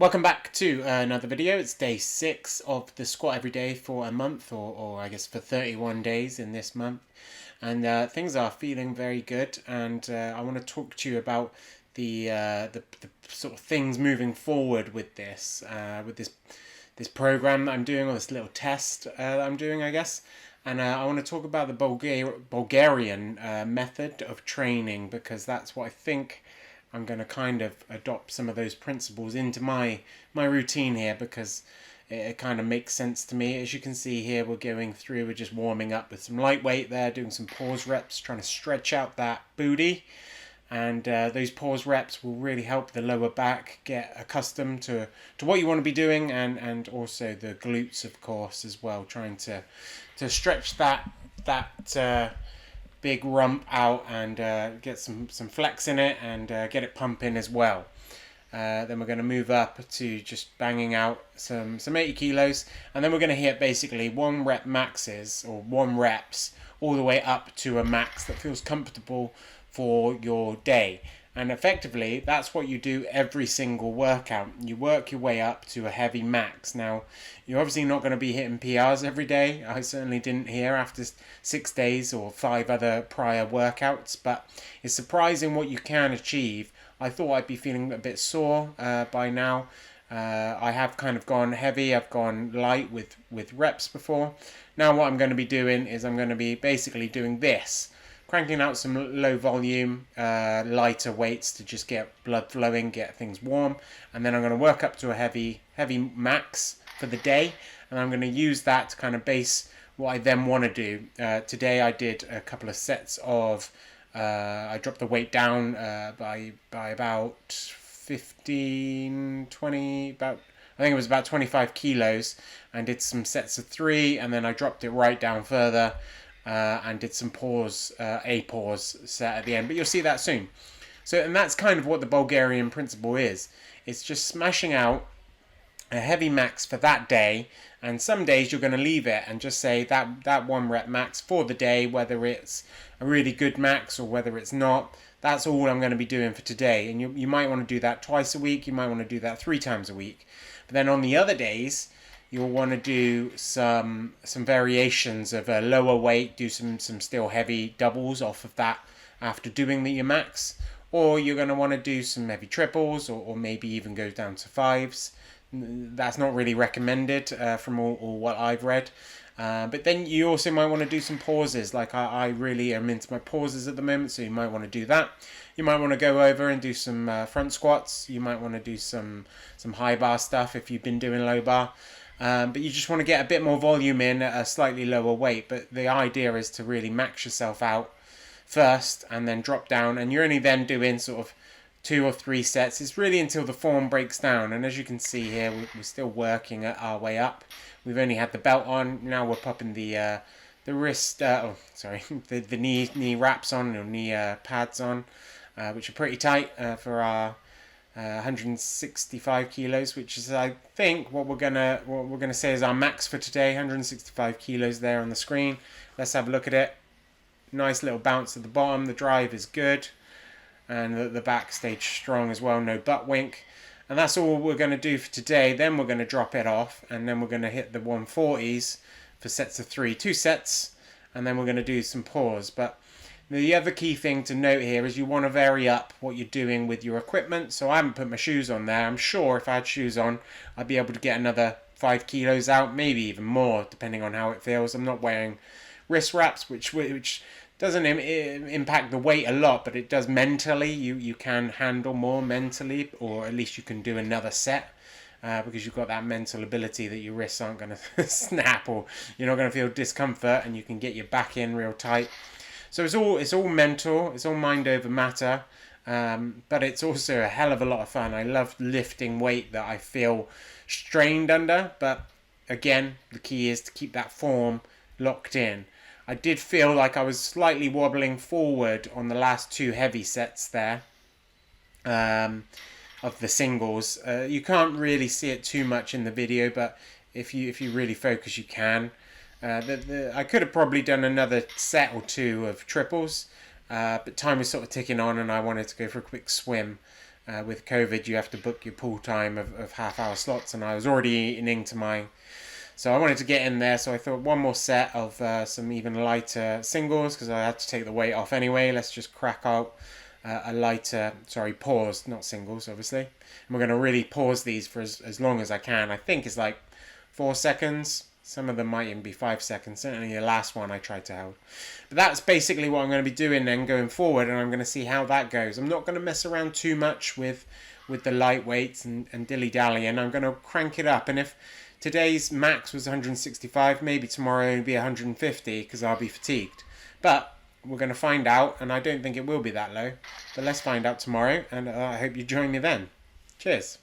Welcome back to another video. It's day 6 of the squat every day for a month, or I guess for 31 days in this month. And things are feeling very good, and I want to talk to you about the sort of things moving forward with this program that I'm doing, or this little test that I'm doing, I guess. And I want to talk about the Bulgarian method of training, because that's what I think I'm going to kind of adopt some of those principles into my routine here, because it kind of makes sense to me. As you can see here, we're just warming up with some lightweight there, doing some pause reps, trying to stretch out that booty. And those pause reps will really help the lower back get accustomed to what you want to be doing, and also the glutes, of course, as well, trying to stretch that big rump out and get some flex in it, and get it pumping as well. Then we're going to move up to just banging out some 80 kilos, and then we're going to hit basically 1 rep maxes, or 1 reps, all the way up to a max that feels comfortable for your day. And effectively, that's what you do every single workout. You work your way up to a heavy max. Now, you're obviously not going to be hitting PRs every day. I certainly didn't here after 6 days or 5 other prior workouts, but it's surprising what you can achieve. I thought I'd be feeling a bit sore by now. I have kind of gone heavy, I've gone light with reps before. Now what I'm going to be doing is I'm going to be basically doing this. Cranking out some low volume, lighter weights to just get blood flowing, get things warm. And then I'm going to work up to a heavy max for the day. And I'm going to use that to kind of base what I then want to do. Today I did a couple of sets of, I dropped the weight down by about 15, 20, I think it was about 25 kilos. And did some sets of 3, and then I dropped it right down further. And did some pause set at the end, but you'll see that soon. And that's kind of what the Bulgarian principle is. It's just smashing out a heavy max for that day, and some days you're going to leave it and just say that 1 rep max for the day, whether it's a really good max or whether it's not. That's all I'm going to be doing for today. And you might want to do that twice a week, you might want to do that 3 times a week. But then on the other days, you'll want to do some variations of a lower weight, do some still heavy doubles off of that after doing your max, or you're going to want to do some heavy triples, or maybe even go down to 5s. That's not really recommended from all what I've read. But then you also might want to do some pauses. Like I really am into my pauses at the moment, so you might want to do that. You might want to go over and do some front squats. You might want to do some high bar stuff if you've been doing low bar. But you just want to get a bit more volume in at a slightly lower weight. But the idea is to really max yourself out first and then drop down. And you're only then doing sort of 2 or 3 sets. It's really until the form breaks down. And as you can see here, we're still working our way up. We've only had the belt on. Now we're popping the wrist, the knee wraps on, or knee pads on, which are pretty tight for our 165 kilos, which is, I think, what we're gonna say is our max for today. 165 kilos there on the screen. Let's have a look at it. Nice little bounce at the bottom. The drive is good, and the back stayed strong as well. No butt wink, and that's all we're going to do for today. Then we're going to drop it off, and then we're going to hit the 140s for sets of 3, 2 sets, and then we're going to do some pause. But the other key thing to note here is you want to vary up what you're doing with your equipment. So I haven't put my shoes on there. I'm sure if I had shoes on, I'd be able to get another 5 kilos out, maybe even more, depending on how it feels. I'm not wearing wrist wraps, which doesn't impact the weight a lot, but it does mentally. You can handle more mentally, or at least you can do another set. Because you've got that mental ability that your wrists aren't going to snap, or you're not going to feel discomfort, and you can get your back in real tight. So it's all mental, it's all mind over matter, but it's also a hell of a lot of fun. I love lifting weight that I feel strained under, but again, the key is to keep that form locked in. I did feel like I was slightly wobbling forward on the last 2 heavy sets there of the singles. You can't really see it too much in the video, but if you really focus, you can. I could have probably done another set or 2 of triples, but time was sort of ticking on, and I wanted to go for a quick swim with COVID, you have to book your pool time of half-hour slots, and I was already eating into mine. So I wanted to get in there, so I thought one more set of some even lighter singles, because I had to take the weight off anyway. Let's just crack out a lighter, pause, not singles, obviously. And we're going to really pause these for as long as I can. I think it's like 4 seconds. Some of them might even be 5 seconds. Certainly the last one I tried to hold. But that's basically what I'm going to be doing then going forward, and I'm going to see how that goes. I'm not going to mess around too much with the lightweights and dilly-dallying. I'm going to crank it up, and if today's max was 165, maybe tomorrow it'll be 150 because I'll be fatigued. But we're going to find out, and I don't think it will be that low. But let's find out tomorrow, and I hope you join me then. Cheers.